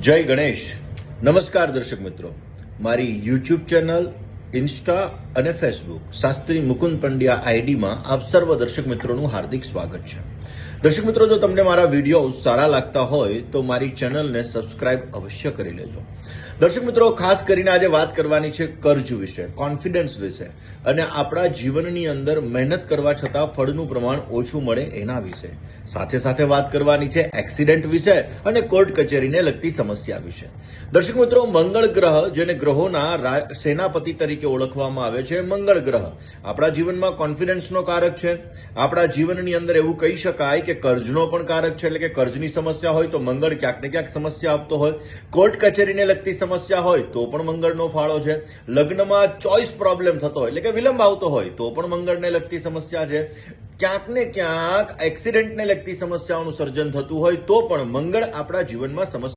જય ગણેશ. નમસ્કાર દર્શક મિત્રો, મારી યુટ્યુબ ચેનલ, ઇન્સ્ટા અને ફેસબુક શાસ્ત્રી મુકુંદ પંડ્યા આઈડીમાં આપ સર્વ દર્શક મિત્રોનું હાર્દિક સ્વાગત છે. દર્શક મિત્રો, જો તમને મારા વિડીયો સારા લાગતા હોય તો મારી ચેનલને સબસ્ક્રાઇબ અવશ્ય કરી લેજો. દર્શક મિત્રો, ખાસ કરીને આજે વાત કરવાની છે કર્જ વિશે, કોન્ફિડન્સ વિશે અને આપણા જીવનની અંદર મહેનત કરવા છતાં ફળનું પ્રમાણ ઓછું મળે એના વિશે. સાથે સાથે વાત કરવાની છે એક્સિડન્ટ વિશે અને કોર્ટ કચેરીને લગતી સમસ્યા વિશે. દર્શક મિત્રો, મંગળ ગ્રહ, જેને ગ્રહોના સેનાપતિ તરીકે ઓળખવામાં આવે છે, મંગળ ગ્રહ આપણા જીવનમાં કોન્ફિડન્સનો કારક છે. આપણા જીવનની અંદર એવું કહી શકાય કે કર્જનો પણ કારક છે, એટલે કે કર્જની સમસ્યા હોય તો મંગળ ક્યાંક ને ક્યાંક સમસ્યા આપતો હોય. કોર્ટ કચેરીને લગતી સમસ્યા હોય તો પણ મંગળનો ફાળો છે. લગ્નમાં ચોઇસ પ્રોબ્લેમ થતો હોય, એટલે કે વિલંબ આવતો હોય તો પણ મંગળને લગતી સમસ્યા છે. ક્યાંક ને ક્યાંક એક્સિડન્ટને લગતી સમસ્યાઓનું સર્જન થતું હોય તો પણ મંગળ આપણા જીવનમાં સમસ્યા